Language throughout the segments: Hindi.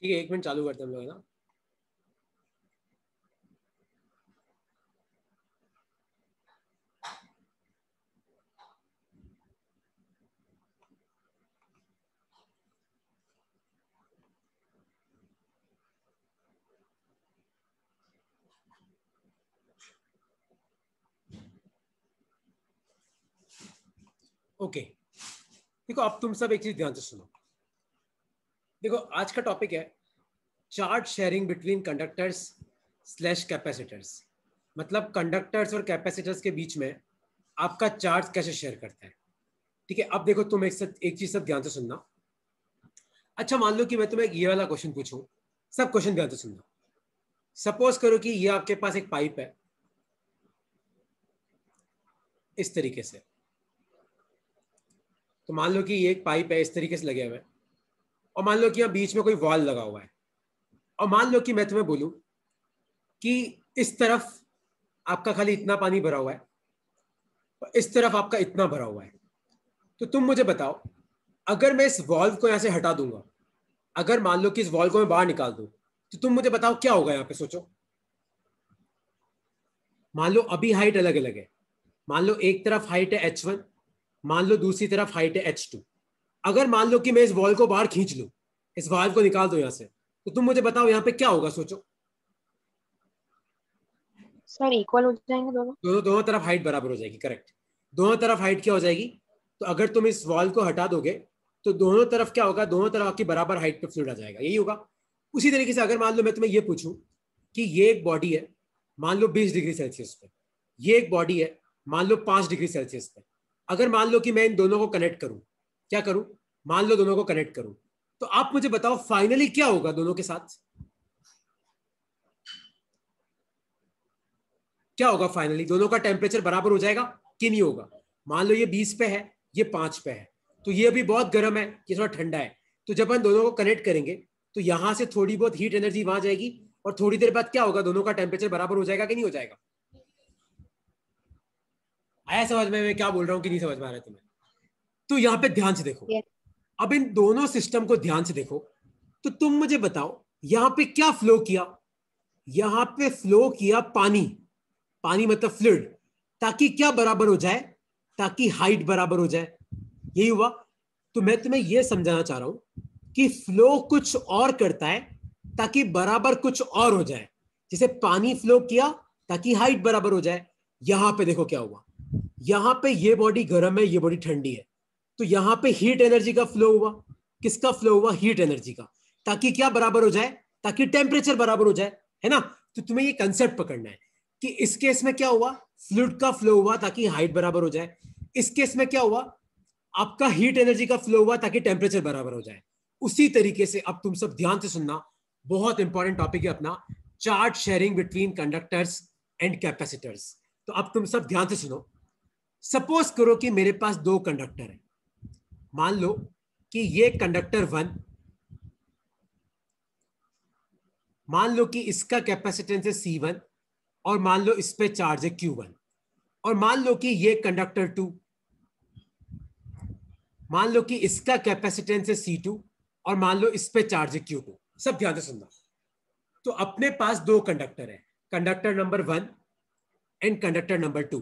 ठीक है, 1 मिनट चालू करते हैं हम लोग, है ना। ओके, देखो अब तुम सब एक चीज ध्यान से सुनो। देखो आज का टॉपिक है charge sharing between conductors slash capacitors. मतलब कंडक्टर्स और कैपेसिटर्स के बीच में आपका चार्ज कैसे शेयर करता है। ठीक है, अब देखो तुम एक चीज सब ध्यान से सुनना। अच्छा मान लो कि मैं तुम्हें ये वाला क्वेश्चन पूछूं, सब क्वेश्चन ध्यान से सुनना। सपोज करो कि ये आपके पास एक पाइप है इस तरीके से। तो मान लो कि ये एक पाइप है इस तरीके से लगे हुए, और मान लो कि यहाँ बीच में कोई वॉल लगा हुआ है, और मान लो कि मैं तुम्हें बोलूं कि इस तरफ आपका खाली इतना पानी भरा हुआ है और इस तरफ आपका इतना भरा हुआ है। तो तुम मुझे बताओ, अगर मैं इस वॉल्व को यहां से हटा दूंगा, अगर मान लो कि इस वॉल्व को मैं बाहर निकाल दूं, तो तुम मुझे बताओ क्या होगा। यहां पे सोचो, मान लो अभी हाइट अलग अलग है। मान लो एक तरफ हाइट है h1, मान लो दूसरी तरफ हाइट है h2। अगर मान लो कि मैं इस वॉल को बाहर खींच लूं, इस वॉल्व को निकाल दो यहां से, तो तुम मुझे बताओ यहां पे क्या होगा। सोचो, सर इक्वल हो जाएंगे दोनों। दोनों दोनों तरफ हाइट बराबर हो जाएगी। करेक्ट, दोनों तरफ हाइट क्या हो जाएगी। तो अगर तुम इस वॉल को हटा दोगे तो दोनों तरफ क्या होगा, दोनों तरफ आपकी बराबर हाइट पे फ्लूइड आ जाएगा, यही होगा। उसी तरीके से अगर मान लो मैं तुम्हें ये पूछूं कि ये एक बॉडी है, मान लो 20 डिग्री सेल्सियस पे, ये एक बॉडी है मान लो 5 डिग्री सेल्सियस पे। अगर मान लो कि मैं इन दोनों को कनेक्ट करूं, क्या करूं, मान लो दोनों को कनेक्ट करूं, तो आप मुझे बताओ फाइनली क्या होगा दोनों के साथ, क्या होगा फाइनली। दोनों का टेम्परेचर बराबर हो जाएगा कि नहीं होगा। मान लो ये 20 पे है, ये 5 पे है, तो ये अभी बहुत गर्म है, ये थोड़ा ठंडा है। तो जब हम दोनों को कनेक्ट करेंगे तो यहां से थोड़ी बहुत हीट एनर्जी वहां जाएगी, और थोड़ी देर बाद क्या होगा, दोनों का टेम्परेचर बराबर हो जाएगा कि नहीं हो जाएगा। आया समझ में मैं क्या बोल रहा हूँ कि नहीं समझ में आ रहा है तुम्हें। तो यहाँ पे ध्यान से देखो, Yes. अब इन दोनों सिस्टम को ध्यान से देखो। तो तुम मुझे बताओ यहां पे क्या फ्लो किया। यहां पे फ्लो किया पानी, पानी मतलब फ्लूइड, ताकि क्या बराबर हो जाए, ताकि हाइट बराबर हो जाए, यही हुआ। तो मैं तुम्हें यह समझाना चाह रहा हूं कि फ्लो कुछ और करता है ताकि बराबर कुछ और हो जाए। जैसे पानी फ्लो किया ताकि हाइट बराबर हो जाए। यहां पे देखो क्या हुआ, यहां पे ये बॉडी गर्म है, ये बॉडी ठंडी है, तो यहां पे हीट एनर्जी का फ्लो हुआ। किसका फ्लो हुआ, हीट एनर्जी का, ताकि क्या बराबर हो जाए, ताकि टेम्परेचर बराबर हो जाए, है ना। तो तुम्हें ये कंसेप्ट पकड़ना है कि इस केस में क्या हुआ, फ्लूइड का फ्लो हुआ ताकि हाइट बराबर हो जाए। इस केस में क्या हुआ, आपका हीट एनर्जी का फ्लो हुआ ताकि टेम्परेचर बराबर हो जाए। उसी तरीके से अब तुम सब ध्यान से सुनना, बहुत इंपॉर्टेंट टॉपिक है अपना, charge sharing between conductors and capacitors. तो अब तुम सब ध्यान से सुनो। सपोज करो कि मेरे पास दो कंडक्टर है। मान लो कि ये कंडक्टर 1, मान लो कि इसका कैपेसिटेंस है C1, और मान लो इस पे चार्ज है Q1। और मान लो कि ये कंडक्टर 2, मान लो कि इसका कैपेसिटेंस है C2, और मान लो इस पे चार्ज है Q2। सब ध्यान से सुनना। तो अपने पास दो कंडक्टर है, conductor number 1 and conductor number 2।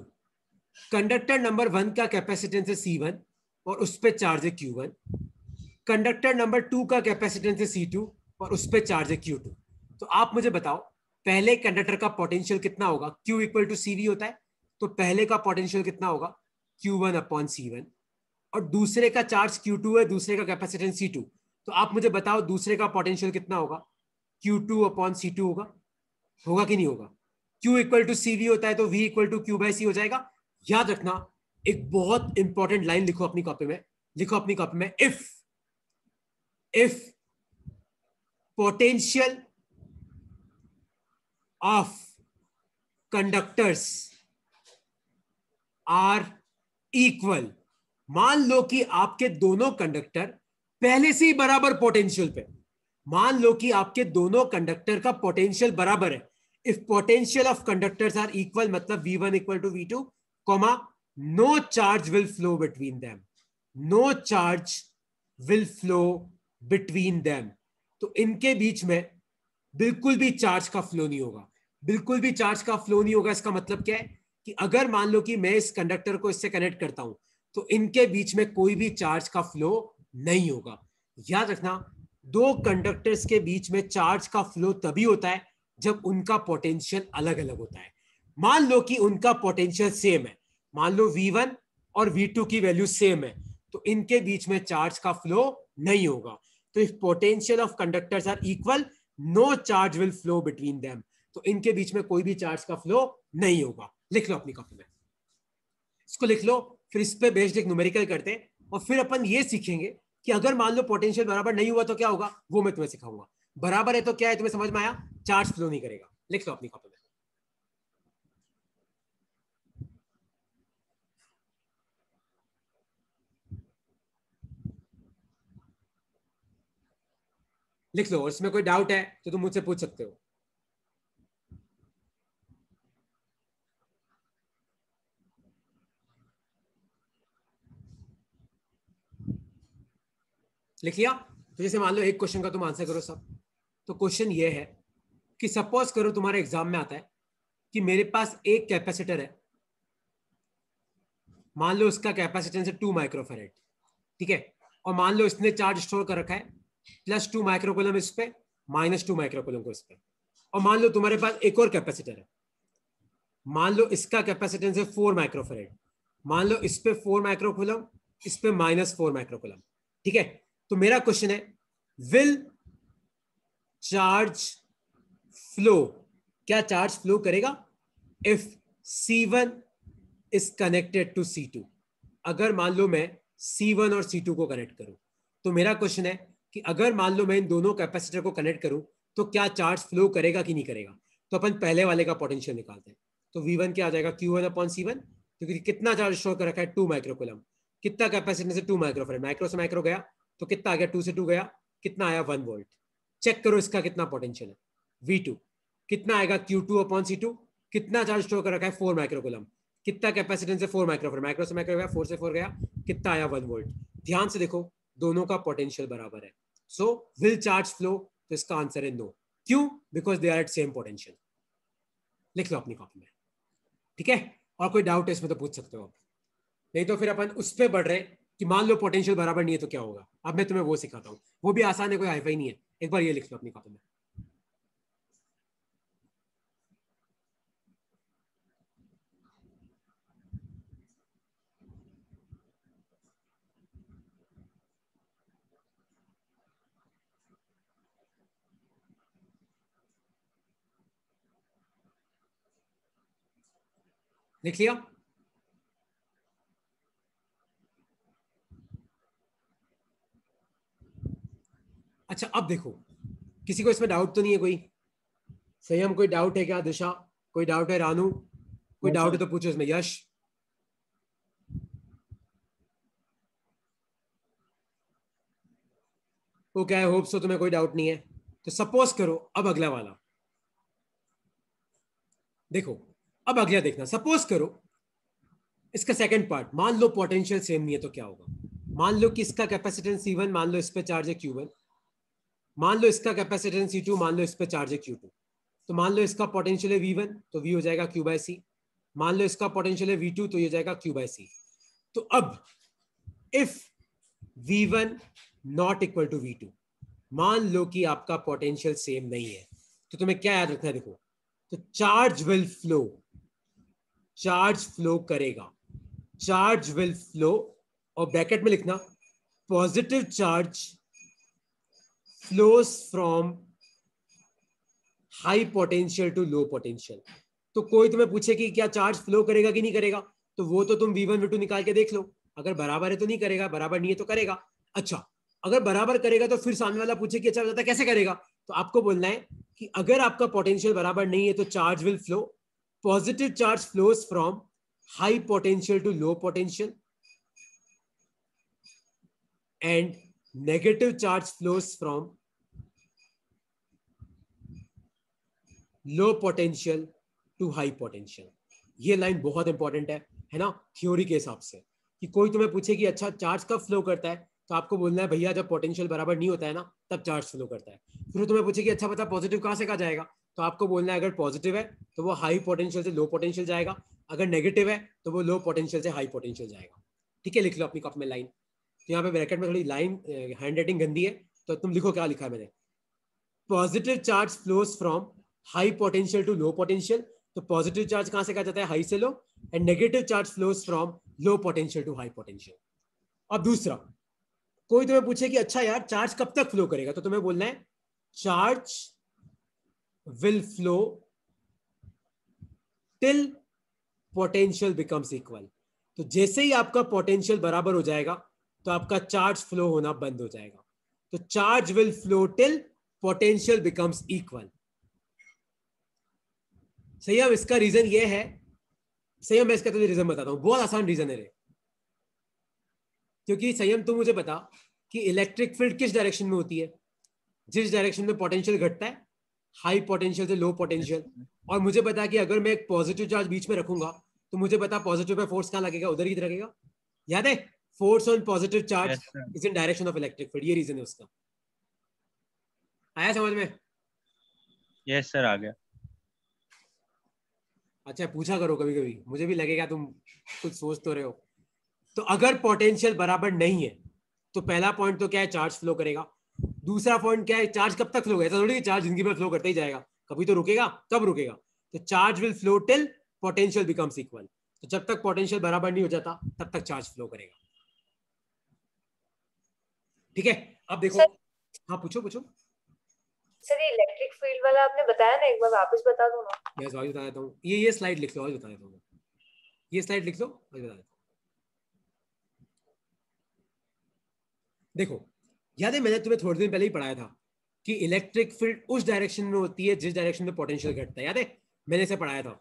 Conductor number 1 का कैपेसिटेंस है C1 और उस पे चार्ज है Q1। कंडक्टर नंबर 2 का कैपेसिटेंस है C2 और उस पे चार्ज है Q2। तो आप मुझे बताओ पहले कंडक्टर का पोटेंशियल कितना होगा, Q इक्वल टू CV होता है, तो पहले का पोटेंशियल कितना होगा, Q1 अपॉन C1। और दूसरे का चार्ज Q2 है, दूसरे का कैपेसिटेंस C2, तो आप मुझे बताओ दूसरे का पोटेंशियल कितना होगा, Q2 अपॉन C2 होगा। होगा कि नहीं होगा। Q इक्वल टू CV होता है तो V equal to Q by C हो जाएगा। याद रखना, एक बहुत इंपॉर्टेंट लाइन लिखो अपनी कॉपी में, लिखो अपनी कॉपी में, if potential of conductors are equal। मान लो कि आपके दोनों कंडक्टर पहले से ही बराबर पोटेंशियल पे, मान लो कि आपके दोनों कंडक्टर का पोटेंशियल बराबर है। If potential of conductors are equal, मतलब V1 equal to V2, comma, no charge will flow between them, no charge will flow between them. तो तो इनके बीच में बिल्कुल भी चार्ज का फ्लो नहीं होगा, बिल्कुल भी चार्ज का फ्लो नहीं होगा। इसका मतलब क्या है कि अगर मान लो कि मैं इस कंडक्टर को इससे कनेक्ट करता हूं तो इनके बीच में कोई भी चार्ज का फ्लो नहीं होगा। याद रखना, दो कंडक्टर्स के बीच में चार्ज का फ्लो तभी होता है जब उनका पोटेंशियल अलग अलग होता है। मान लो कि उनका पोटेंशियल सेम है, मान लो V1 और V2 की वैल्यू सेम है, तो इनके बीच में चार्ज का फ्लो नहीं होगा। तो if potential of conductors are equal, no charge will flow between them. तो इनके बीच में कोई भी चार्ज का फ्लो नहीं होगा। लिख लो अपनी कॉपी में, इसको लिख लो, फिर इस पे बेस्ड एक न्यूमेरिकल करते हैं और फिर अपन ये सीखेंगे कि अगर मान लो पोटेंशियल बराबर नहीं हुआ तो क्या होगा, वो मैं तुम्हें सिखाऊंगा। बराबर है तो क्या है, तुम्हें समझ में आया, चार्ज फ्लो नहीं करेगा। लिख लो अपनी कॉपी में, लिख लो। और इसमें कोई डाउट है तो तुम मुझसे पूछ सकते हो। लिख लिया? तो जैसे मान लो एक क्वेश्चन का तुम आंसर करो सब। तो क्वेश्चन ये है कि सपोज करो तुम्हारे एग्जाम में आता है कि मेरे पास एक कैपेसिटर है, मान लो उसका कैपेसिटेंस है 2 माइक्रोफेरेड, ठीक है, और मान लो इसने चार्ज स्टोर कर रखा है +2 माइक्रोकूलम इस पे, -2 माइक्रोकूलम को इस पे। और मान लो तुम्हारे पास एक और कैपेसिटर है, मान लो इसका कैपेसिटेंस है 4 माइक्रोफेरेड, मान लो इस पे 4 माइक्रोकूलम, इस पे -4 माइक्रोकूलम, ठीक है। तो मेरा क्वेश्चन है, विल चार्ज फ्लो, क्या चार्ज फ्लो करेगा if C1 is connected to C2? अगर मान लो मैं C1 और C2 को कनेक्ट करूं, तो मेरा क्वेश्चन है कि अगर मान लो मैं इन दोनों कैपेसिटर को कनेक्ट करूं तो क्या चार्ज फ्लो करेगा कि नहीं करेगा। तो अपन पहले वाले का पोटेंशियल निकालते हैं। तो V1 क्या आ जाएगा, Q1/C1, क्योंकि कितना चार्ज स्टोर कर रखा है 2 माइक्रोकूलम, कितना कैपेसिटेंस है 2 माइक्रोफेरेड, माइक्रो से माइक्रो गया तो कितना आ गया, 2 से 2 गया, कितना आया 1 वोल्ट। चेक करो इसका कितना पोटेंशियल है। V2 कितना आएगा, Q2/C2, कितना चार्ज स्टोर कर रखा है 4 माइक्रोकूलम, कितना कैपेसिटेंस है 4 माइक्रोफेरेड, माइक्रो से माइक्रो गया, 4 से 4 गया, कितना आया 1 वोल्ट। ध्यान से देखो, दोनों का पोटेंशियल बराबर है। सो विल चार्ज फ्लो, तो इसका आंसर है नो। क्यों? Because they are at same potential. लिख लो अपनी कॉपी में, ठीक है। और कोई डाउट है इसमें तो पूछ सकते हो आप, नहीं तो फिर अपन उस पर बढ़ रहे कि मान लो पोटेंशियल बराबर नहीं है तो क्या होगा। अब मैं तुम्हें वो सिखाता हूँ, वो भी आसान है, कोई हाईफाई नहीं है। एक बार ये लिख लो अपनी कॉपी में, लिख लिया? अच्छा अब देखो, किसी को इसमें डाउट तो नहीं है कोई? संयम कोई डाउट है क्या? दिशा कोई डाउट है? रानू कोई डाउट है तो पूछो इसमें। यश वो क्या है, होप सो तुम्हें कोई डाउट नहीं है। तो सपोज करो अब अगला वाला देखो, अब अगला देखना। सपोज करो इसका सेकंड पार्ट, मान लो पोटेंशियल सेम नहीं है तो क्या होगा। मान लो कि इसका कैपेसिटेंस C1, मान लो इस पे चार्ज है Q1, मान लो इसका कैपेसिटेंस C2, मान लो इस पे चार्ज है Q2। तो मान लो इसका पोटेंशियल है V1, तो V हो जाएगा Q/C। मान लो इसका पोटेंशियल है V2, तो ये जाएगा Q/C। तो अब if V1 not equal to V2, मान लो कि आपका पोटेंशियल सेम नहीं है, तो तुम्हें क्या याद रखना है, देखो, तो charge will flow, charge flow करेगा, चार्ज विल फ्लो, और ब्रैकेट में लिखना positive charge flows from high potential to low potential. तो कोई तुम्हें पूछे कि क्या चार्ज फ्लो करेगा कि नहीं करेगा, तो वो तो तुम V1 V2 निकाल के देख लो। अगर बराबर है तो नहीं करेगा, बराबर नहीं है तो करेगा। अच्छा, अगर बराबर करेगा तो फिर सामने वाला पूछे कि अच्छा बताता कैसे करेगा, तो आपको बोलना है कि अगर आपका पोटेंशियल बराबर नहीं है तो charge will flow, positive charge flows from high potential to low potential and negative charge flows from low potential to high potential. ये लाइन बहुत इंपॉर्टेंट है ना, थ्योरी के हिसाब से। कि कोई तुम्हें पूछे कि अच्छा चार्ज कब फ्लो करता है, तो आपको बोलना है भैया जब पोटेंशियल बराबर नहीं होता है ना तब चार्ज फ्लो करता है। फिर तुम्हें पूछे कि अच्छा बता पॉजिटिव कहाँ से कहाँ जाएगा, तो आपको बोलना है अगर पॉजिटिव है तो वो हाई पोटेंशियल से लो पोटेंशियल जाएगा, अगर नेगेटिव है तो वो लो पोटेंशियल से हाई पोटेंशियल जाएगा। ठीक है, लिख लो अपनी कॉपी में लाइन। तो यहाँ पे ब्रैकेट में थोड़ी लाइन हैंड राइटिंग गंदी है तो तुम लिखो क्या लिखा है मैंने। Positive charge flows from high potential to low potential, तो पॉजिटिव चार्ज कहां से कहा जाता है, हाई से low, and negative charge flows from low potential to high potential. अब दूसरा, कोई तुम्हें पूछे कि अच्छा यार चार्ज कब तक फ्लो करेगा, तो तुम्हें बोलना है charge will flow till potential becomes equal. तो जैसे ही आपका पोटेंशियल बराबर हो जाएगा तो आपका चार्ज फ्लो होना बंद हो जाएगा। तो charge will flow till potential becomes equal. सही है, इसका रीजन ये है, सही है मैं इसका तुझे रीजन बताता हूं, बहुत आसान रीजन है रे। क्योंकि संयम तुम मुझे बता कि इलेक्ट्रिक फील्ड किस डायरेक्शन में होती है, जिस डायरेक्शन में पोटेंशियल घटता है, हाई पोटेंशियल से लो पोटेंशियल। और मुझे बता कि अगर मैं एक पॉजिटिव चार्ज बीच में रखूंगा तो मुझे बता पॉजिटिव पे फोर्स कहां लगेगा, उधर ही लगेगा। याद है, force on positive charge is in direction of electric field, ये रीजन है उसका। आया समझ में? यस सर, आ गया। अच्छा पूछा करो कभी कभी, मुझे भी लगेगा तुम कुछ सोच तो रहे हो। तो अगर पोटेंशियल बराबर नहीं है तो पहला पॉइंट तो क्या है, चार्ज फ्लो करेगा। दूसरा पॉइंट क्या है, चार्ज कब तक फ्लो करेगा, ऐसा थोड़ी चार्ज जिंदगी में फ्लो करते ही जाएगा, कभी तो रुकेगा, कब रुकेगा, तो charge will flow till potential becomes equal. तो जब तक पोटेंशियल बराबर नहीं हो जाता तब तक चार्ज फ्लो करेगा। ठीक है, अब देखो। सर, हाँ पूछो पूछो। सर ये इलेक्ट्रिक फील्ड वाला आपने बताया ना, एक बार वापस बता दो ना। मैं आज बता देता हूँ, ये स्लाइड लिख लो, आज बता देता हूँ, ये स्लाइड लिख लो, आज बता देता हूँ। देखो, याद है मैंने तुम्हें थोड़े दिन पहले ही पढ़ाया था कि इलेक्ट्रिक फील्ड उस डायरेक्शन में होती है जिस डायरेक्शन में पोटेंशियल घटता है। याद है मैंने इसे पढ़ाया था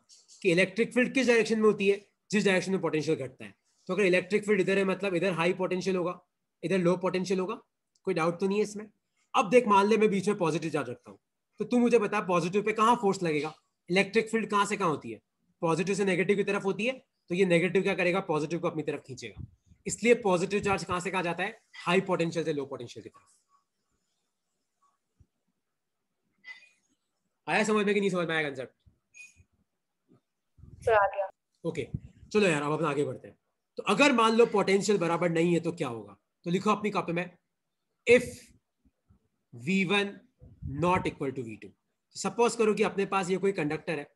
कि इलेक्ट्रिक फील्ड किस डायरेक्शन में होती है, जिस डायरेक्शन में पोटेंशियल घटता है। तो अगर इलेक्ट्रिक फील्ड इधर है मतलब इधर हाई पोटेंशियल होगा, इधर लो पोटेंशियल होगा, कोई डाउट तो नहीं है इसमें। अब देख, मान ले मैं बीच में पॉजिटिव चार्ज रखता हूँ, तो तू मुझे बता पॉजिटिव पे कहां फोर्स लगेगा। इलेक्ट्रिक फील्ड कहां से कहां होती है, पॉजिटिव से नेगेटिव की तरफ होती है, तो ये नेगेटिव क्या करेगा, पॉजिटिव को अपनी तरफ खींचेगा। इसलिए पॉजिटिव चार्ज कहां से कहां जाता है, हाई पोटेंशियल से लो पोटेंशियल की तरफ। आया समझ में कि नहीं समझ में आया कंसेप्ट? सर आ गया। ओके चलो यार, अब अपना आगे बढ़ते हैं। तो अगर मान लो पोटेंशियल बराबर नहीं है तो क्या होगा, तो लिखो अपनी कॉपी में, if V1 not equal to V2। Suppose करो कि अपने पास ये कोई कंडक्टर है,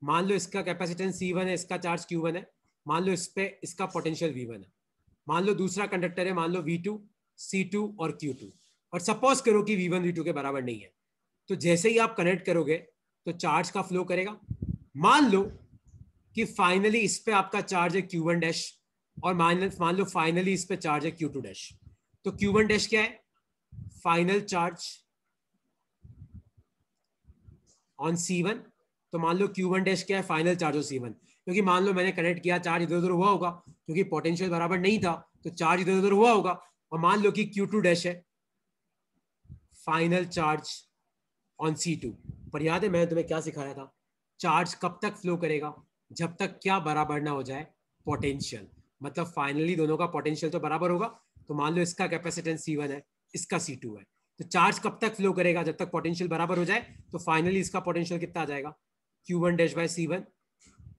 मान लो इसका कैपेसिटेंस C1 है, इसका चार्ज Q1 है, मान लो इस पे इसका पोटेंशियल V1 है। मान लो दूसरा कंडक्टर है, मान लो V2, C2 और Q2, और सपोज करो कि V1 V2 के बराबर नहीं है। तो जैसे ही आप कनेक्ट करोगे तो चार्ज का फ्लो करेगा। मान लो कि फाइनली इस पे आपका चार्ज है Q1 डैश, और मान लो फाइनली इस पे चार्ज है Q2 डैश। तो Q1 डैश क्या है, फाइनल चार्ज ऑन C1। तो मान लो Q1 डैश क्या है, फाइनल चार्ज ऑन C1। क्योंकि मान लो मैंने कनेक्ट किया, चार्ज इधर उधर हुआ होगा, क्योंकि पोटेंशियल बराबर नहीं था तो चार्ज इधर उधर हुआ होगा। और मान लो कि Q2 डैश है फाइनल चार्ज ऑन C2। पर याद है मैंने तुम्हें क्या सिखाया था, चार्ज कब तक फ्लो करेगा, जब तक क्या बराबर ना हो जाए, पोटेंशियल। मतलब फाइनली दोनों का पोटेंशियल तो बराबर होगा। तो मान लो इसका कैपेसिटेंस C1 है, इसका C2 है, तो चार्ज कब तक फ्लो करेगा, जब तक पोटेंशियल बराबर हो जाए। तो फाइनली इसका पोटेंशियल कितना आ जाएगा, Q1 dash by C1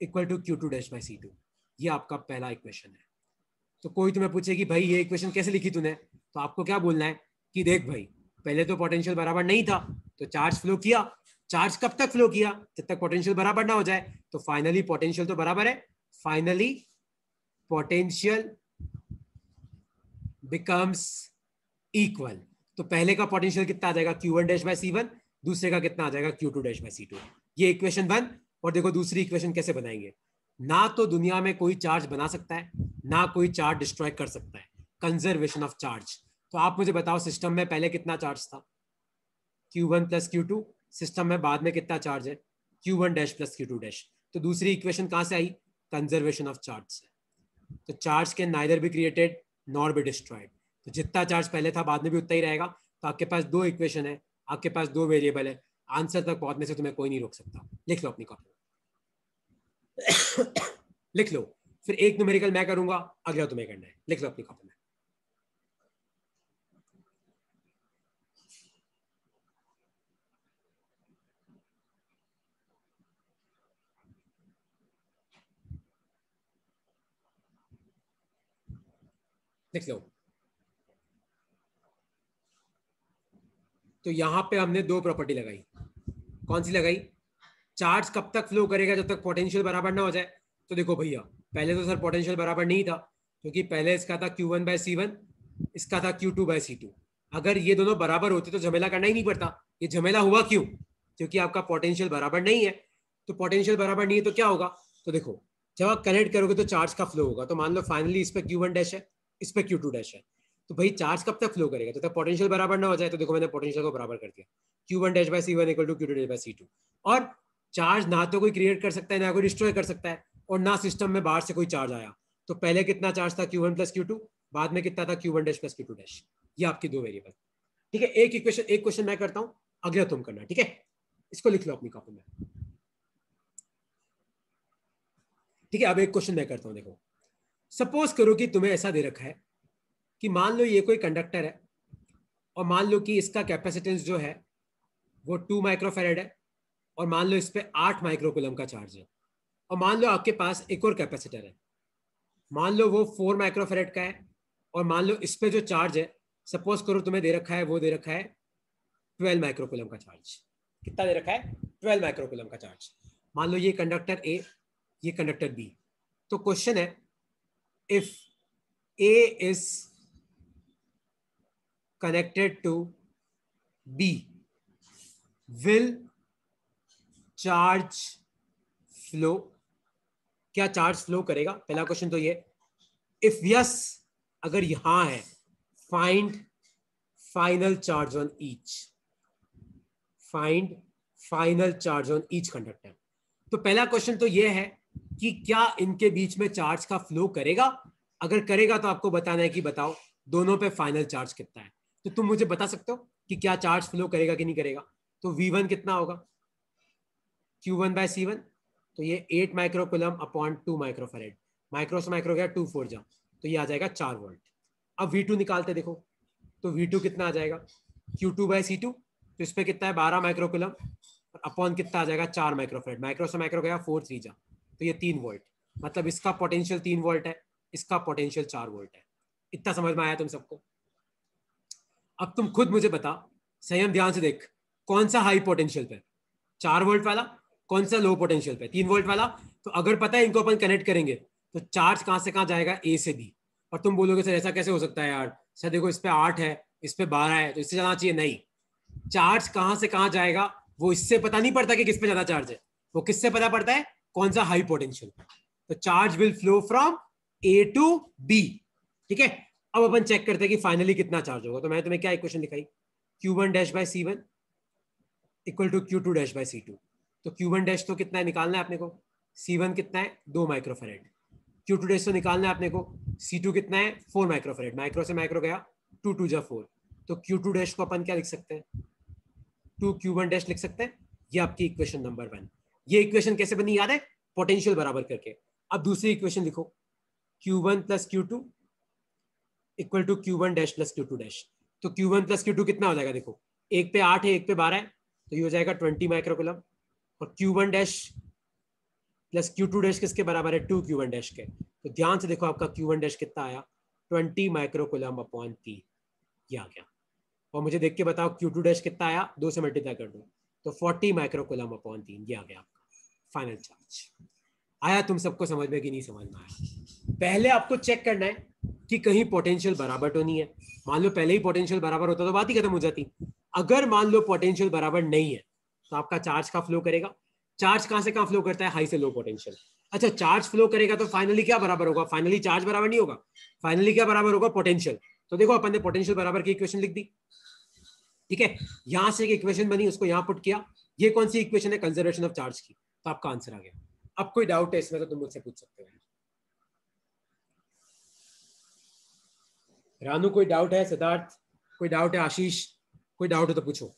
equal to Q2 dash by C2। ये आपका पहला इक्वेशन है। तो कोई तुम्हें पूछे कि भाई ये इक्वेशन कैसे लिखी तूने, तो आपको क्या बोलना है कि देख भाई, पहले तो पोटेंशियल बराबर नहीं था तो चार्ज फ्लो किया, चार्ज कब तक फ्लो किया, जब तक पोटेंशियल बराबर ना हो जाए। तो फाइनली पोटेंशियल तो बराबर है, फाइनली पोटेंशियल बिकम्स इक्वल। तो पहले का पोटेंशियल कितना आ जाएगा, Q1 डैश बाय C1, दूसरे का कितना आ जाएगा, Q2 डैश बाय C2। ये इक्वेशन 1। और देखो दूसरी इक्वेशन कैसे बनाएंगे, ना तो दुनिया में कोई चार्ज बना सकता है, ना कोई चार्ज डिस्ट्रॉय कर सकता है, कंजर्वेशन ऑफ चार्ज। तो आप मुझे बताओ सिस्टम में पहले कितना चार्ज था, Q1 प्लस Q2, सिस्टम में बाद में कितना चार्ज है, Q1 dash plus Q2 dash. तो दूसरी इक्वेशन कहां से आई, कंजर्वेशन ऑफ चार्ज से। तो charge can neither be created nor be destroyed. तो जितना चार्ज पहले था बाद में भी उतना ही रहेगा। तो आपके पास दो इक्वेशन है, आपके पास दो वेरिएबल है, आंसर तक पहुंचने से तुम्हें कोई नहीं रोक सकता। लिख लो अपनी कॉपी लिख लो। फिर एक न्यूमेरिकल मैं करूंगा, अगला तुम्हें करना है, लिख लो अपनी कॉपी में। लिख लो। तो यहां पे हमने दो प्रॉपर्टी लगाई। कौन सी लगाई? चार्ज कब तक फ्लो करेगा? जब तक पोटेंशियल बराबर ना हो जाए। तो देखो भैया, पहले तो सर पोटेंशियल बराबर नहीं था, क्योंकि पहले इसका था Q1/C1, इसका था Q2/C2। अगर ये दोनों बराबर होते तो झमेला करना ही नहीं पड़ता। ये झमेला हुआ क्यों? क्योंकि आपका पोटेंशियल बराबर नहीं है। तो पोटेंशियल बराबर नहीं है तो क्या होगा? तो देखो, जब आप कनेक्ट करोगे तो चार्ज का फ्लो होगा। तो मान लो फाइनली इस पे Q1 है, इस पे Q2 है। तो भाई चार्ज कब तक फ्लो करेगा? तो तब पोटेंशियल बराबर ना हो जाए। तो देखो मैंने पोटेंशियल को बराबर कर दिया, Q1-C1 इक्वल टू Q2-C2। और चार्ज ना तो कोई क्रिएट कर सकता है, ना कोई डिस्ट्रॉय कर सकता है, और ना सिस्टम में बाहर से कोई चार्ज आया। तो पहले कितना चार्ज था? Q1+Q2, बाद में कितना था? Q1' + Q2। ये आपकी दो वेरिएबल। ठीक है, एक क्वेश्चन मैं करता हूं, अगला तुम करना। ठीक है, इसको लिख लो अपनी कॉपी में। ठीक है, अब एक क्वेश्चन मैं करता हूं। देखो, सपोज करो कि तुम्हें ऐसा दे रखा है कि मान लो ये कोई कंडक्टर है, और मान लो कि इसका कैपेसिटेंस जो है वो 2 माइक्रोफेरेड है, और मान लो इस पे 8 माइक्रोकूलम का चार्ज है। और मान लो आपके पास एक और कैपेसिटर है, मान लो वो 4 माइक्रोफेरेड का है, और मान लो इस पे जो चार्ज है, सपोज करो तुम्हें दे रखा है, वो दे रखा है 12 माइक्रोकूलम का चार्ज। कितना दे रखा है? 12 माइक्रोकूलम का चार्ज। मान लो ये कंडक्टर ए, ये कंडक्टर बी। तो क्वेश्चन है, if A is connected to B, will charge flow? क्या चार्ज फ्लो करेगा? पहला क्वेश्चन तो ये। इफ यस, अगर यहां है, find final charge on each, find final charge on each conductor. तो पहला क्वेश्चन तो ये है कि क्या इनके बीच में चार्ज का फ्लो करेगा? अगर करेगा तो आपको बताना है कि बताओ दोनों पे फाइनल चार्ज कितना है। तो तुम मुझे बता सकते हो कि क्या चार्ज फ्लो करेगा कि नहीं करेगा? तो V1 कितना होगा? Q1/C1। तो ये 8 माइक्रोकूलम अपॉन 2 माइक्रोफेरेड, माइक्रो से माइक्रो गया 2 4 जा, तो ये आ जाएगा 4 वोल्ट। अब V2 निकालते, देखो तो V2 कितना आ जाएगा? Q2/C2, तो इस पे कितना है? 12 माइक्रोकूलम, अपॉन कितना आ जाएगा? 4 माइक्रोफेरेड, माइक्रो से माइक्रो गया 4 3 जा, तो ये 3 वोल्ट। मतलब इसका पोटेंशियल 3 वोल्ट है, इसका पोटेंशियल 4 वोल्ट है। इतना समझ में आया तुम सबको? अब तुम खुद मुझे बता, संयम ध्यान से देख, कौन सा हाई पोटेंशियल पे? 4 वोल्ट वाला। कौन सा लो पोटेंशियल पे? 3 वोल्ट वाला। तो अगर पता है इनको अपन कनेक्ट करेंगे तो चार्ज कहां से कहां जाएगा? ए से बी। और तुम बोलोगे सर ऐसा कैसे हो सकता है यार, सर देखो इस पे 8 है, इस पे 12 है, तो इससे जाना चाहिए। नहीं, चार्ज कहां से कहां जाएगा वो इससे पता नहीं पड़ता कि किस पे ज्यादा चार्ज है। वो किससे पता पड़ता है? कौन सा हाई पोटेंशियल। तो charge will flow from A to B. ठीक है, अब अपन चेक करते हैं कि फाइनली कितना चार्ज होगा। तो मैं तुम्हें क्या इक्वेशन दिखाई? Q1'/C1 equal to Q2'/C2। तो Q1' तो कितना है निकालना है अपने को? C1 कितना है? 2 माइक्रोफेरेड। Q2' तो निकालना है अपने को, C2 कितना है? 4 माइक्रोफेरेड, माइक्रो से माइक्रो गया 2 2 जा 4। तो Q2' को अपन क्या लिख सकते हैं? 2Q1' लिख सकते हैं। ये आपकी इक्वेशन नंबर 1। ये इक्वेशन कैसे बनी याद है? पोटेंशियल बराबर करके। अब दूसरी इक्वेशन लिखो, Q1+Q2 equal to Q1' + Q2'। तो Q1+Q2 कितना हो जाएगा? देखो, एक पे 8 है, एक पे 12 है, तो ये हो जाएगा 20 माइक्रोकूलम। और Q1' + Q2' किसके बराबर है? 2Q1' के। तो ध्यान से देखो आपका Q1' कितना आया? 20 माइक्रोकूलम अपॉन 3, ये आ गया। और मुझे देख के बताओ Q2' कितना आया? 2 से मल्टीप्लाई कर दो, तो 40 माइक्रोकूलम अपॉन 3, ये आ गया आपका फाइनल चार्ज। आया तुम सबको समझ में कि नहीं समझ में आया? पहले आपको चेक करना है कि कहीं पोटेंशियल बराबर तो नहीं है। मान लो पहले ही पोटेंशियल बराबर होता तो बात ही खत्म हो जाती। अगर मान लो पोटेंशियल बराबर नहीं है तो आपका चार्ज का फ्लो करेगा। चार्ज कहां से कहां फ्लो करता है? हाई से लो पोटेंशियल। अच्छा, चार्ज फ्लो करेगा तो फाइनली क्या बराबर होगा? फाइनली चार्ज बराबर नहीं होगा, फाइनली क्या बराबर होगा? पोटेंशियल। तो देखो अपन ने पोटेंशियल बराबर की इक्वेशन लिख दी। ठीक है, यहां से एक इक्वेशन बनी, उसको यहां पुट किया। ये कौन सी इक्वेशन है? कंजर्वेशन ऑफ चार्ज की। तो आपका आंसर आ गया। अब कोई डाउट है इसमें तो तुम मुझसे पूछ सकते हो। रानू कोई डाउट है? सिद्धार्थ कोई डाउट है? आशीष कोई डाउट हो तो पूछो।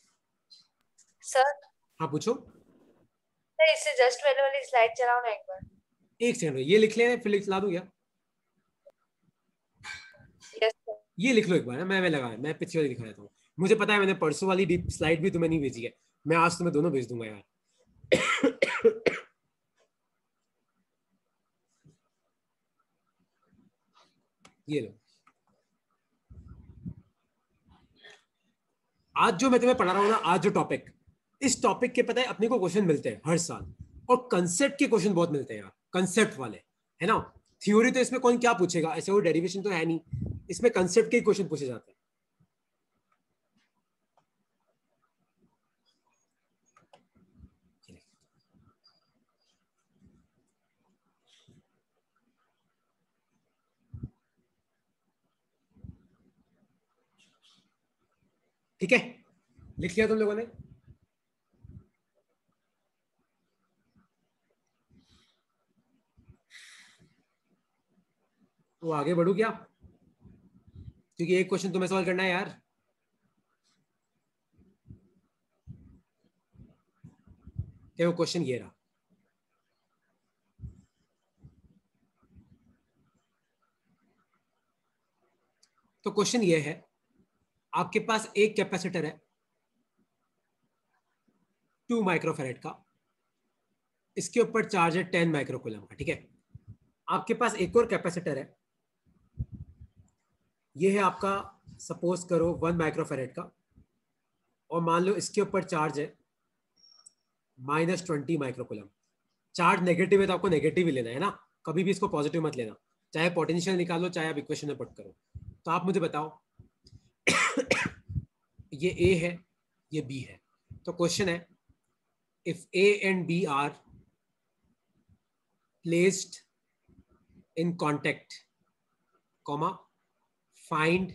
सर हाँ पूछो। सर इससे जस्ट मैंने वाली स्लाइड चलाओ ना एक बार। एक सेकंड, ये लिख लेना, फिर ला दूं क्या? Yes sir. ये लिख लो एक बार, मैं लगा, मैं पिछली वाली दिखा देता हूँ। मुझे पता है मैंने परसों वाली डीप स्लाइड भी तुम्हें नहीं भेजी है, मैं आज तुम्हें दोनों भेज दूंगा यार। ये लो, आज जो मैं तुम्हें पढ़ा रहा हूँ ना, आज जो टॉपिक, इस टॉपिक के पता है अपने को क्वेश्चन मिलते हैं हर साल, और कंसेप्ट के क्वेश्चन बहुत मिलते हैं यार, कंसेप्ट वाले, है ना। थ्योरी तो इसमें कौन क्या पूछेगा, ऐसे वो डेरिवेशन तो है नहीं, इसमें कंसेप्ट के क्वेश्चन पूछे जाते हैं। ठीक है, लिख लिया तुम लोगों ने? तो आगे बढ़ू क्या, क्योंकि एक क्वेश्चन तुम्हें सॉल्व करना है यार। देखो क्वेश्चन ये रहा, तो क्वेश्चन ये है, आपके पास एक कैपेसिटर है 2 माइक्रोफैरेड का, इसके ऊपर चार्ज है 10 माइक्रोकूलम का, ठीक है। आपके पास एक और कैपेसिटर है, ये है आपका सपोज करो 1 माइक्रोफैरेड का, और मान लो इसके ऊपर चार्ज है -20 माइक्रोकूलम। चार्ज नेगेटिव है तो आपको नेगेटिव ही लेना है ना, कभी भी इसको पॉजिटिव मत लेना, चाहे पोटेंशियल निकालो चाहे आप इक्वेशन में पुट करो। तो आप मुझे बताओ ये ए है, ये बी है, तो क्वेश्चन है if A and B are placed in contact, comma, find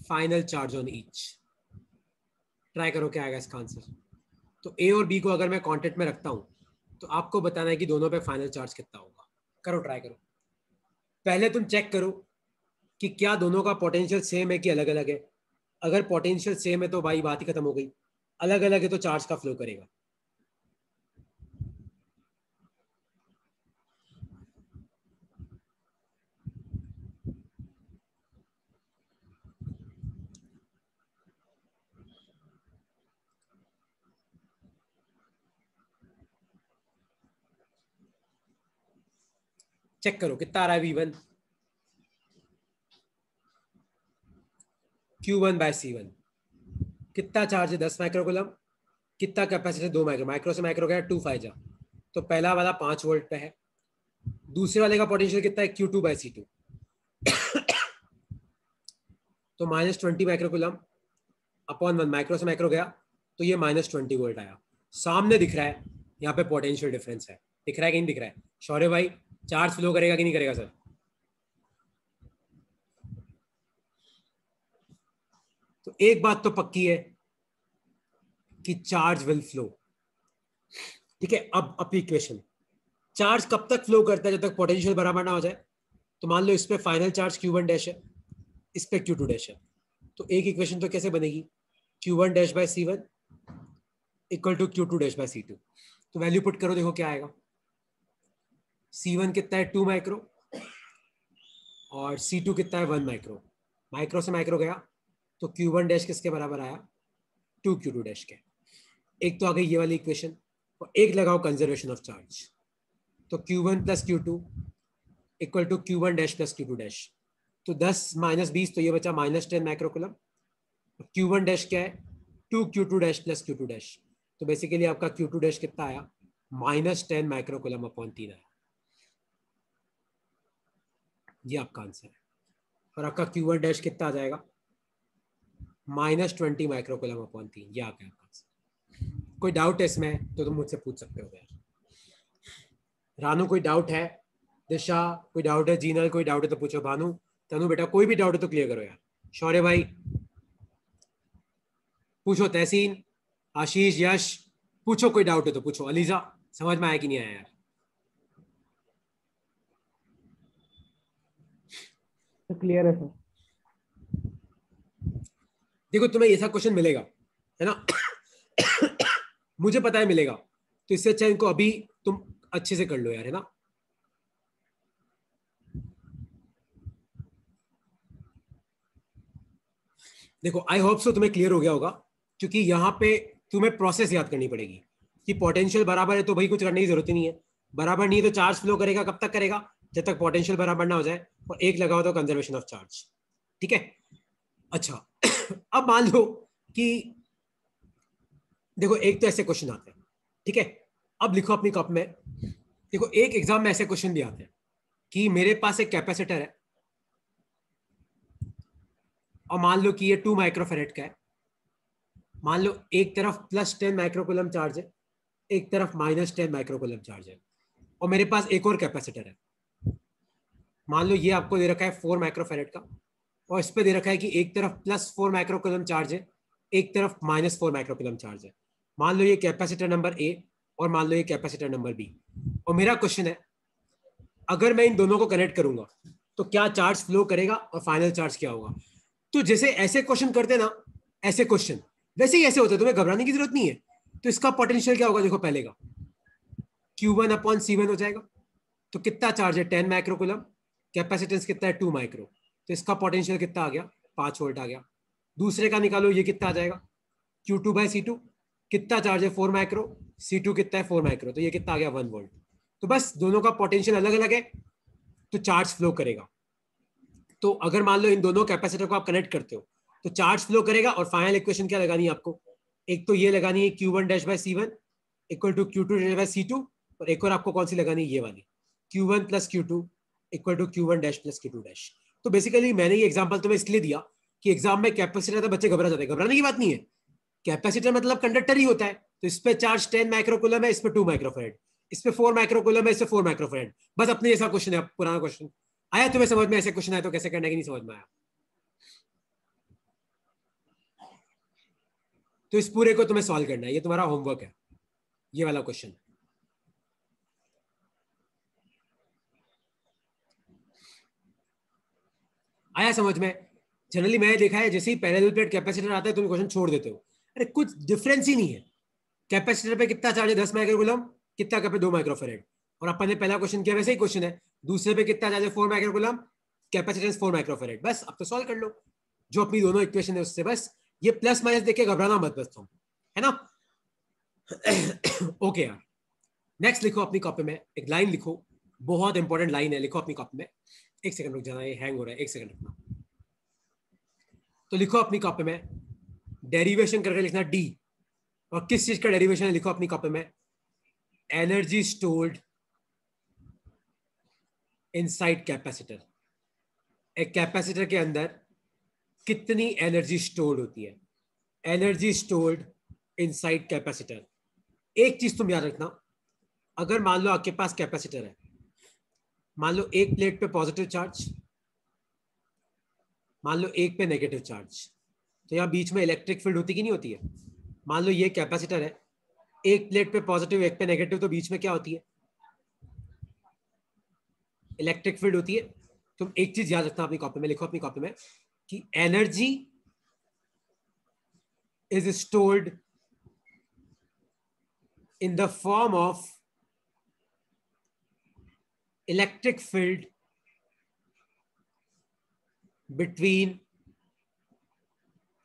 final charge on each. Try करो क्या आएगा इसका आंसर। तो ए और बी को अगर मैं कांटेक्ट में रखता हूं तो आपको बताना है कि दोनों पे फाइनल चार्ज कितना होगा। करो, ट्राई करो। पहले तुम चेक करो कि क्या दोनों का पोटेंशियल सेम है कि अलग अलग है। अगर पोटेंशियल सेम है तो भाई बात ही खत्म हो गई, अलग अलग है तो चार्ज का फ्लो करेगा। चेक करो कितना आ रहा है V1, Q1 बाय C1। कितना चार्ज है 10 माइक्रोकूलम, कितना कैपेसिटी 2 माइक्रो, माइक्रो से माइक्रो गया 2 5 जा, तो पहला वाला 5 वोल्ट पे है। दूसरे वाले का पोटेंशियल कितना है Q2 बाय C2, तो -20 माइक्रोकूलम अपॉन 1, माइक्रो से माइक्रो गया तो ये -20 वोल्ट आया। सामने दिख रहा है यहाँ पे पोटेंशियल डिफरेंस है, दिख रहा है कि नहीं दिख रहा है शौर्य भाई? चार्ज फ्लो करेगा कि नहीं करेगा सर? तो एक बात तो पक्की है कि चार्ज विल फ्लो, ठीक है। अब इक्वेशन, चार्ज कब तक फ्लो करता है? जब तक पोटेंशियल बराबर ना हो जाए। तो मान लो इस पे फाइनल चार्ज Q1 डैश है, इस पे Q2 डैश है, तो एक इक्वेशन तो कैसे बनेगी, Q1 dash by C1 equal to Q2 dash by C2। तो वैल्यू पुट करो, देखो क्या आएगा। C1 कितना है 2 माइक्रो, और C2 कितना है 1 माइक्रो, माइक्रो से माइक्रो गया तो Q1 डैश किसके बराबर आया, 2 Q2 डैश के। एक तो आ गई ये वाली इक्वेशन, और एक लगाओ कंजर्वेशन ऑफ चार्ज, तो Q1 plus Q2 equal to Q1 dash plus Q2 dash. तो 10 माइनस 20 तो ये बचा -10 माइक्रोकूलम। Q1 डैश क्या है 2 Q2 dash plus Q2 dash, तो बेसिकली आपका Q2 डैश कितना आया -10 माइक्रोकूलम अपॉन 3 आया। ये आपका आंसर है। और आपका Q1 डैश कितना आ जाएगा -20 माइक्रोकूलम अपॉन 3। ये आ गया आपका आंसर। कोई डाउट है इसमें तो तुम मुझसे पूछ सकते हो यार। रानू कोई डाउट है? दिशा कोई डाउट है? जीनल कोई डाउट है तो पूछो। भानु, तनु बेटा कोई भी डाउट है तो क्लियर करो यार। शौर्य भाई पूछो, तहसीन, आशीष, यश पूछो, कोई डाउट है तो पूछो। अलीजा समझ में आया कि नहीं आया यार? तो क्लियर है सर। देखो तुम्हें ऐसा क्वेश्चन मिलेगा, है ना मुझे पता है मिलेगा, तो इससे अच्छा इनको अभी तुम अच्छे से कर लो यार, है ना। देखो आई होप सो तुम्हें क्लियर हो गया होगा, क्योंकि यहाँ पे तुम्हें प्रोसेस याद करनी पड़ेगी कि पोटेंशियल बराबर है तो भाई कुछ करने की जरूरत ही नहीं है, बराबर नहीं है तो चार्ज फ्लो करेगा, कब तक करेगा, जब तक पोटेंशियल बराबर ना हो जाए, और एक लगाओ तो कंजर्वेशन ऑफ चार्ज, ठीक है। अच्छा अब मान लो कि देखो एक तो ऐसे क्वेश्चन आते हैं, ठीक है। अब लिखो अपनी कॉपी में, देखो एक एग्जाम में ऐसे क्वेश्चन भी आते हैं कि मेरे पास एक कैपेसिटर है और मान लो कि ये 2 माइक्रोफेरेड का है। मान लो एक तरफ +10 माइक्रोकूलम चार्ज है, एक तरफ -10 माइक्रोकूलम चार्ज है, और मेरे पास एक और कैपेसिटर है। मान लो ये आपको दे रखा है 4 माइक्रोफेरेड का, और इस पे दे रखा है कि एक तरफ +4 माइक्रोकूलम चार्ज है, एक तरफ -4 माइक्रोकूलम चार्ज है। मान लो ये कैपेसिटर नंबर ए और मान लो ये कैपेसिटर नंबर बी। और मेरा क्वेश्चन है, अगर मैं इन दोनों को कनेक्ट करूंगा तो क्या चार्ज फ्लो करेगा और फाइनल चार्ज क्या होगा। तो जैसे ऐसे क्वेश्चन करते ना, ऐसे क्वेश्चन वैसे ही ऐसे होते, तुम्हें घबराने की जरूरत नहीं है। तो इसका पोटेंशियल क्या होगा, देखो पहले का Q1/C1 हो जाएगा। तो कितना चार्ज है, 10 माइक्रोकूलम, कैपेसिटेंस कितना है 2 माइक्रो, तो इसका पोटेंशियल कितना आ गया, 5 वोल्ट आ गया। दूसरे का निकालो, ये कितना आ जाएगा, Q2/C2, कितना चार्ज है 4 माइक्रो, C2 कितना है 4 माइक्रो, तो ये कितना आ गया 1 वोल्ट। तो बस दोनों का पोटेंशियल अलग अलग है तो चार्ज फ्लो करेगा। तो अगर मान लो इन दोनों कैपेसिटर को आप कनेक्ट करते हो तो चार्ज फ्लो करेगा। और फाइनल इक्वेशन क्या लगानी है आपको, एक तो ये लगानी है Q1-/C1 = Q2-/C2, और एक और आपको कौन सी लगानी है, ये वाली Q1 + Q2 = Q1 + Q2। तो बेसिकली मैंने ये एग्जांपल तुम्हें इसलिए दिया कि एग्जाम में कैपेसिटर तो बच्चे घबरा जाते हैं, घबराने की बात नहीं है। कैपेसिटर मतलब कंडक्टर ही होता है। तो इस पे चार्ज 10 माइक्रोकूलम है, इस पे 2 माइक्रोफेरेड, इस पे 4 माइक्रोकूलम है, इस पे 4 माइक्रोफेरेड। बस अपने जैसा क्वेश्चन है, पुराना क्वेश्चन। आया तुम्हें समझ में, ऐसे क्वेश्चन आया तो कैसे करना है कि नहीं समझ में आया। तो इस पूरे को तुम्हें सॉल्व करना है, ये तुम्हारा होमवर्क है, ये वाला क्वेश्चन। आया समझ में। जनरली मैंने देखा है जैसे ही पैरेलल प्लेट कैपेसिटर आता है तुम क्वेश्चन छोड़ देते हो, अरे कुछ डिफरेंस ही नहीं है। कैपेसिटर पे कितना चार्ज है 10 माइक्रोकूलम, कितना का पे 2 माइक्रोफेरेड। और अपन ने पहला क्वेश्चन किया वैसे ही क्वेश्चन है, दूसरे पे कितना चार्ज है 4 माइक्रोकूलम, कैपेसिटेंस 4 माइक्रोफेरेड। बस अब तो सॉल्व कर लो जो अपनी दोनों इक्वेशन है उससे। बस ये प्लस माइनस देख के घबराना मत, बस तुम, है ना। ओके यार, नेक्स्ट लिखो अपनी कॉपी में, एक लाइन लिखो, बहुत इंपॉर्टेंट लाइन है, लिखो अपनी कॉपी में। एक सेकंड रुक जाना, ये हैंग हो रहा है, एक सेकंड रुकना। तो लिखो अपनी कॉपी में, डेरिवेशन करके लिखना डी, और किस चीज का डेरिवेशन है लिखो अपनी कॉपी में, एनर्जी स्टोर्ड इनसाइड कैपेसिटर। एक कैपेसिटर के अंदर कितनी एनर्जी स्टोर्ड होती है, एनर्जी स्टोर्ड इनसाइड कैपेसिटर। एक चीज तुम याद रखना, अगर मान लो आपके पास कैपेसिटर है, मान लो एक प्लेट पे पॉजिटिव चार्ज, मान लो एक पे नेगेटिव चार्ज, तो यहां बीच में इलेक्ट्रिक फील्ड होती कि नहीं होती है। मान लो ये कैपेसिटर है, एक प्लेट पे पॉजिटिव एक पे नेगेटिव, तो बीच में क्या होती है, इलेक्ट्रिक फील्ड होती है। तुम एक चीज याद रखना अपनी कॉपी में, लिखो अपनी कॉपी में कि energy is stored in the form of electric field between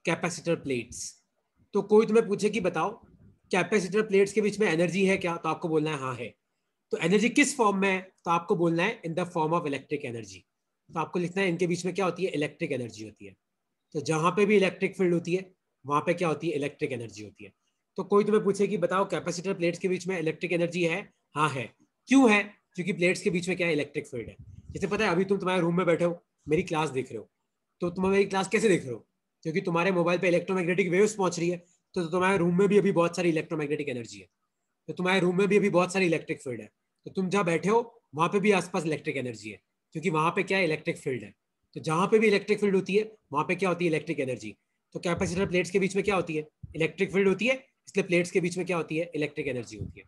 capacitor plates. तो कोई तुम्हें पूछे कि बताओ कैपेसिटर प्लेट्स के बीच में एनर्जी है क्या, तो आपको बोलना है हाँ है। तो एनर्जी किस फॉर्म में है, तो आपको बोलना है in the form of electric energy. तो आपको लिखना है इनके बीच में क्या होती है, इलेक्ट्रिक एनर्जी होती है। तो जहां पे भी इलेक्ट्रिक फील्ड होती है वहां पे क्या होती है, इलेक्ट्रिक एनर्जी होती है। तो कोई तुम्हें पूछे कि बताओ कैपेसिटर प्लेट्स के बीच में इलेक्ट्रिक एनर्जी है, हाँ है। क्यों है, क्योंकि प्लेट्स के बीच में क्या है, इलेक्ट्रिक फील्ड है। जैसे पता है अभी तुम तुम्हारे रूम में बैठे हो, मेरी क्लास देख रहे हो, तो तुम मेरी क्लास कैसे देख रहे हो, क्योंकि तुम्हारे मोबाइल पे इलेक्ट्रोमैग्नेटिक वेव्स पहुंच रही है। तो तुम्हारे रूम में भी अभी बहुत सारी इलेक्ट्रोमैग्नेटिक एनर्जी है, तो तुम्हारे रूम में भी अभी बहुत सारी इलेक्ट्रिक फील्ड है। तो तुम जहाँ बैठे हो वहां पे भी आसपास इलेक्ट्रिक एनर्जी है, क्योंकि वहां पे क्या है, इलेक्ट्रिक फील्ड है। तो जहां पे भी इलेक्ट्रिक फील्ड होती है वहां पे क्या होती है, इलेक्ट्रिक एनर्जी। तो कैपेसिटर प्लेट्स के बीच में क्या होती है, इलेक्ट्रिक फील्ड होती है, इसलिए प्लेट्स के बीच में क्या होती है, इलेक्ट्रिक एनर्जी होती है।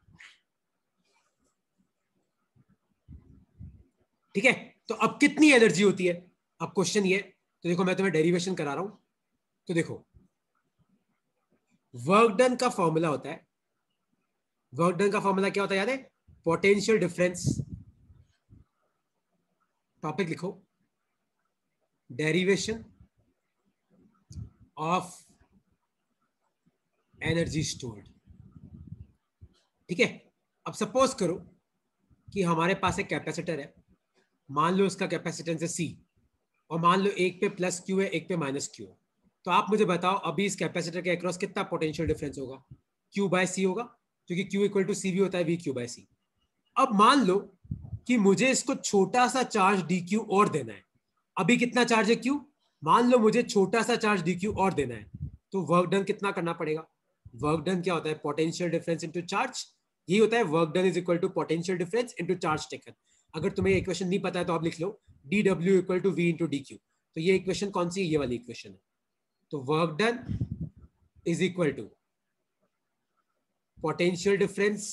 ठीक है, तो अब कितनी एनर्जी होती है, अब क्वेश्चन ये। तो देखो मैं तुम्हें डेरिवेशन करा रहा हूं। तो देखो वर्क डन का फॉर्मूला होता है, वर्क डन का फॉर्मूला क्या होता है याद है, पोटेंशियल डिफरेंस। टॉपिक लिखो, डेरिवेशन ऑफ एनर्जी स्टोर्ड। ठीक है, अब सपोज करो कि हमारे पास एक कैपेसिटर है, मान लो उसका कैपेसिटेंस है C, और मान लो एक पे प्लस Q है एक पे माइनस Q है। तो आप मुझे बताओ अभी इस कैपेसिटर के अक्रॉस कितना पोटेंशियल डिफरेंस होगा, Q बाय सी होगा, क्योंकि Q इक्वल टू सी भी होता है V Q बाय सी। अब मान लो कि मुझे इसको छोटा सा चार्ज dq और देना है। अभी कितना चार्ज है Q, मान लो मुझे छोटा सा चार्ज dq और देना है, तो वर्क डन कितना करना पड़ेगा? वर्क डन क्या होता है? Potential difference into charge. ये होता है work done is equal to potential difference into charge taken. अगर तुम्हें इक्वेशन नहीं पता है तो आप लिख लो dw equal to v into dq। तो ये इक्वेशन कौन सी है? ये वाली इक्वेशन है। तो work done is equal to potential difference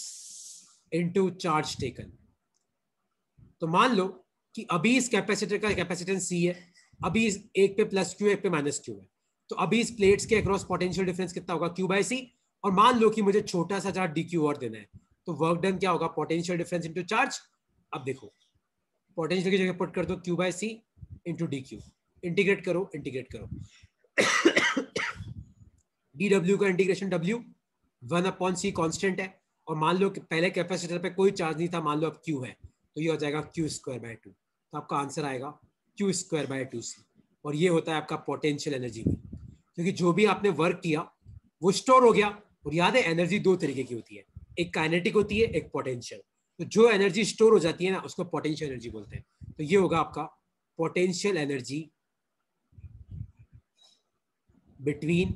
into charge taken. तो मान लो कि अभी इस कैपेसिटर का कैपेसिटेंस C है, अभी इस एक पे प्लस Q एक पे माइनस Q है, तो अभी इस प्लेट्स के अक्रॉस पोटेंशियल डिफरेंस कितना होगा? Q by C। और मान लो कि मुझे छोटा सा चार्ज dq और देना है, तो वर्क डन क्या होगा? Potential difference into charge. अब देखो पोटेंशियल की जगह पुट कर दो Q by C into dq, integrate करो इंटीग्रेट करो dw का इंटीग्रेशन w 1/c कांस्टेंट है, और मान लो कि पहले कैपेसिटर पे कोई चार्ज नहीं था, मान लो अब Q है, तो ये हो जाएगा Q स्क्वायर बाय 2। तो आपका आंसर आएगा Q स्क्वायर बाय 2c। और ये होता है आपका पोटेंशियल एनर्जी, क्योंकि जो भी आपने वर्क किया वो स्टोर हो गया। और याद है एनर्जी दो तरीके की होती है, एक काइनेटिक होती है, एक पोटेंशियल। तो जो एनर्जी स्टोर हो जाती है ना, उसको पोटेंशियल एनर्जी बोलते हैं। तो ये होगा आपका पोटेंशियल एनर्जी बिटवीन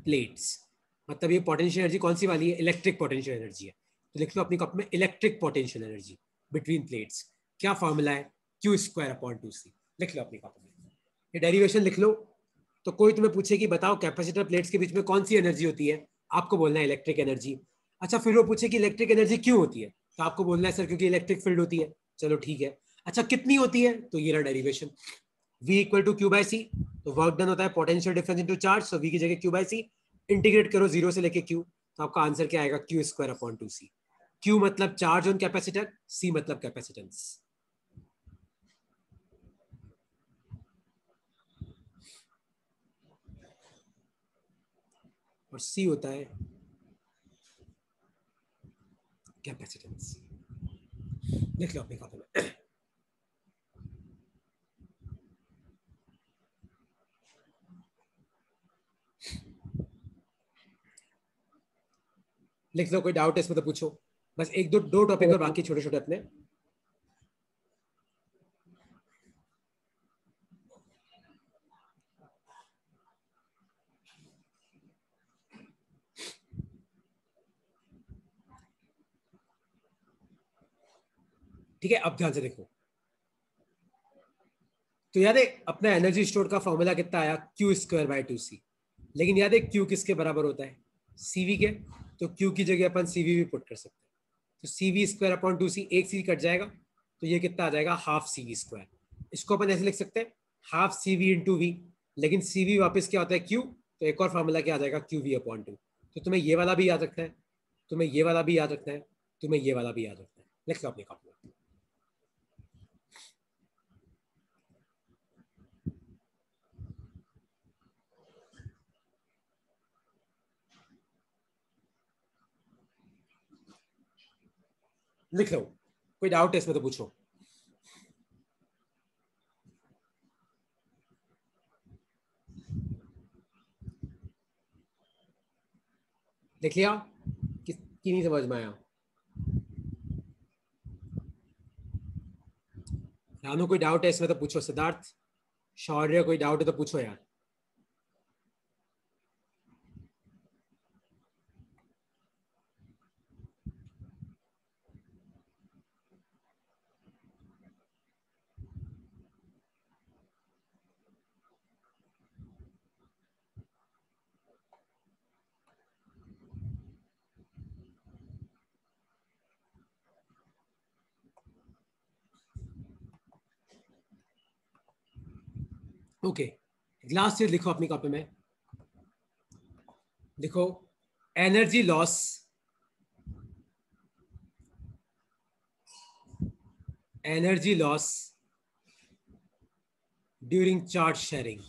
प्लेट्स। मतलब ये पोटेंशियल एनर्जी कौन सी वाली है? इलेक्ट्रिक पोटेंशियल एनर्जी है। तो लिख लो अपनी कप में electric potential energy between plates. क्या फॉर्मूला है? Q square upon 2c। लिख लो अपनी कप में, ये डेरिवेशन लिख लो। तो कोई तुम्हें पूछे कि बताओ कैपेसिटर प्लेट्स के बीच में कौन सी एनर्जी होती है, आपको बोलना है इलेक्ट्रिक एनर्जी। अच्छा, फिर वो पूछे कि इलेक्ट्रिक एनर्जी क्यों होती है, तो आपको बोलना है सर क्योंकि इलेक्ट्रिक फील्ड होती है। चलो ठीक है। अच्छा, कितनी होती है? तो ये रहा derivation, V equal to Q by C। तो वर्क डन होता है potential difference into charge, so V की जगह Q बाय C। इंटीग्रेट करो 0 से लेके Q, तो आपका आंसर क्या आएगा? Q square upon 2c। Q मतलब चार्ज ऑन कैपेसिटर, C मतलब कैपेसिटेंस। और C होता है कैपेसिटेंस। लिख लो अपने खाते में। लिख लो, कोई डाउट है इसमें तो पूछो। बस एक दो टॉपिक और बाकी छोटे छोटे अपने। ठीक है, अब ध्यान से देखो। तो याद है अपना एनर्जी स्टोर का फॉर्मूला कितना आया? Q square by 2c। लेकिन याद है Q किसके बराबर होता है? CV के। तो Q की जगह अपन CV भी पुट कर सकते हैं। तो CV स्क्वायर अपॉन 2c, एक C कट जाएगा, तो ये कितना आ जाएगा? Half CV square. इसको अपन ऐसे लिख सकते हैं, हाफ CV इंटू V। लेकिन CV वापस क्या होता है? Q। तो एक और फॉर्मूला क्या आ जाएगा? QV upon 2। तो तुम्हें ये वाला भी याद रखना है, तुम्हें ये वाला भी याद रखना है, तुम्हें ये वाला भी याद रखना है। लिख लो अपनी कॉपी में। लिख लो, कोई डाउट है इसमें तो पूछो। लिख लिया? किसकी नहीं समझ में आया? रानू कोई डाउट है इसमें तो पूछो। सिद्धार्थ, शौर्य, कोई डाउट है तो पूछो यार। ओके, लास्ट चीज लिखो अपनी कॉपी में। लिखो energy loss during charge sharing.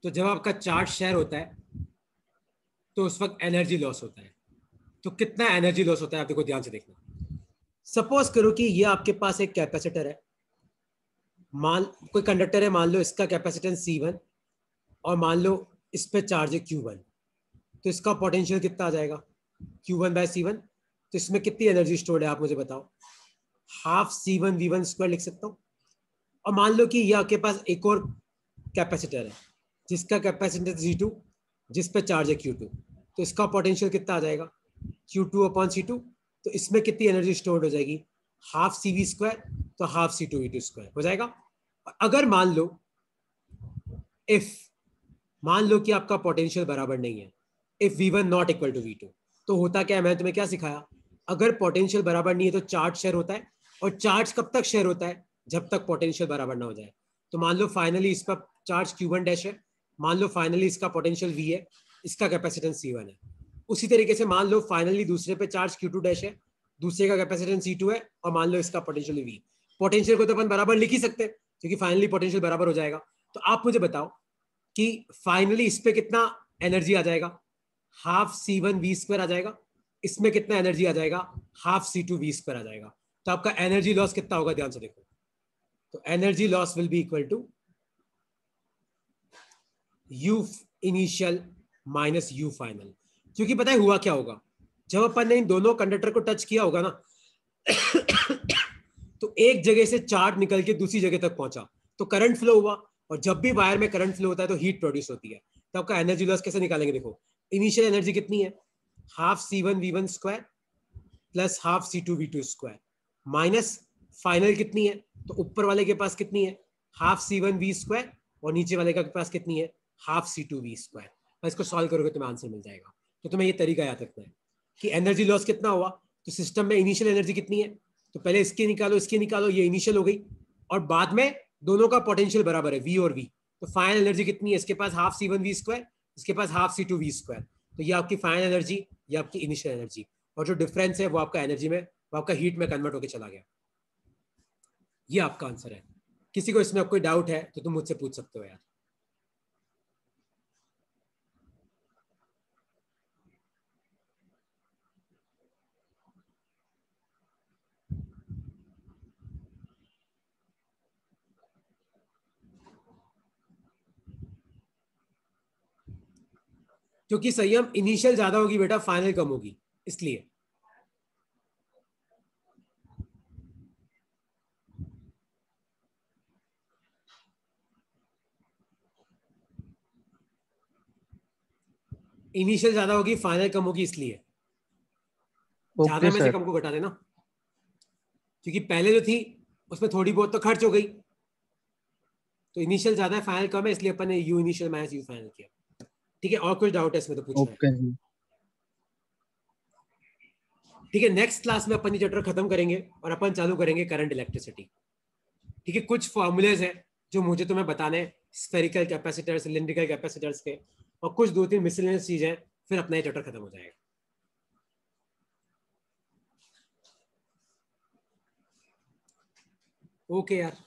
तो जब आपका चार्ज शेयर होता है तो उस वक्त एनर्जी लॉस होता है। तो कितना एनर्जी लॉस होता है आप देखो, ध्यान से देखना। सपोज करो कि ये आपके पास एक कैपेसिटर है, मान कोई कंडक्टर है, मान लो इसका कैपेसिटेंस C1, और मान लो इस पे चार्ज है Q1। तो इसका पोटेंशियल कितना आ जाएगा, Q1/C1। तो इसमें कितनी एनर्जी स्टोर्ड है आप मुझे बताओ। हाफ C1V1 स्क्वायर लिख सकता हूँ। और मान लो कि ये आपके पास एक और कैपेसिटर है जिसका कैपेसिटेंस G2, जिस पे चार्ज है Q2। तो इसका पोटेंशियल कितना आ जाएगा, Q2/C2। तो इसमें कितनी एनर्जी स्टोर्ड हो जाएगी, हाफ CV स्क्वायर, तो हाफ C2V2 स्क्वायर हो जाएगा। अगर मान लो मान लो कि आपका पोटेंशियल बराबर नहीं है, if V1 not equal to V2, तो होता क्या है, मैंने तुम्हें क्या सिखाया, अगर पोटेंशियल बराबर नहीं है तो चार्ज शेयर होता है। और चार्ज कब तक शेयर होता है, जब तक पोटेंशियल बराबर ना हो जाए। तो मान लो फाइनली इस पर चार्ज Q1 डैश है, मान लो फाइनली इसका पोटेंशियल V है, इसका कैपेसिटेंस C1 है। उसी तरीके से मान लो फाइनली दूसरे पे चार्ज Q2 डैश है, दूसरे का कैपेसिटेंस C2 है, और मान लो इसका पोटेंशियल V। पोटेंशियल को तो अपन बराबर लिख ही सकते हैं क्योंकि फाइनली पोटेंशियल बराबर हो जाएगा। तो आप मुझे बताओ कि फाइनली इस पे कितना एनर्जी आ जाएगा, हाफ C1V स्क्वायर आ जाएगा। इसमें कितना एनर्जी आ जाएगा, हाफ C2V स्क्वायर आ जाएगा। तो आपका एनर्जी लॉस कितना होगा, ध्यान से देखो। तो energy loss will be equal to U initial minus U final. क्योंकि पता है हुआ क्या होगा, जब अपन ने इन दोनों कंडक्टर को टच किया होगा ना तो एक जगह से चार्ज निकल के दूसरी जगह तक पहुंचा, तो करंट फ्लो हुआ। और जब भी वायर में करंट फ्लो होता है तो हीट प्रोड्यूस होती है। तो आपका एनर्जी लॉस कैसे निकालेंगे, देखो इनिशियल एनर्जी कितनी है, half C1V1 square plus half C2V2 square, minus final कितनी है, तो ऊपर वाले के पास कितनी है, हाफ C1V स्क्वायर, और नीचे वाले के पास कितनी है, हाफ C2V स्क्वायर। इसको सॉल्व करोगे तुम्हें आंसर मिल जाएगा। तो तुम्हें ये तरीका याद रखना है कि एनर्जी लॉस कितना हुआ, तो सिस्टम में इनिशियल एनर्जी कितनी है, तो पहले इसके निकालो, ये इनिशियल हो गई, और बाद में दोनों का पोटेंशियल बराबर है V और V। तो फाइनल एनर्जी कितनी है, इसके पास हाफ C1V स्क्वायर, इसके पास हाफ C2V स्क्वायर। तो ये आपकी फाइनल एनर्जी, ये आपकी इनिशियल एनर्जी, और जो डिफरेंस है वो आपका एनर्जी में, वो आपका हीट में कन्वर्ट होकर चला गया। ये आपका आंसर है। किसी को इसमें कोई डाउट है तो तुम मुझसे पूछ सकते हो यार। क्योंकि संयम इनिशियल ज्यादा होगी बेटा, फाइनल कम होगी, इसलिए। इनिशियल ज्यादा होगी, फाइनल कम होगी, इसलिए ज्यादा में से कम को घटा देना। क्योंकि पहले जो थी उसमें थोड़ी बहुत तो खर्च हो गई, तो इनिशियल ज्यादा है, फाइनल कम है, इसलिए अपन ने you initial minus you final किया। ठीक है, और कुछ डाउट है इसमें तो पूछना है। ठीक है, नेक्स्ट क्लास में अपन ये चैप्टर खत्म करेंगे और अपन चालू करेंगे करंट इलेक्ट्रिसिटी। ठीक है, कुछ फॉर्मूलेज है जो मुझे तुम्हें बताने, स्फेरिकल कैपेसिटर्स, सिलिंड्रिकल कैपेसिटर्स के, और कुछ 2-3 मिसलेनियस चीजें, फिर अपना ये चैप्टर खत्म हो जाएगा। ओके यार।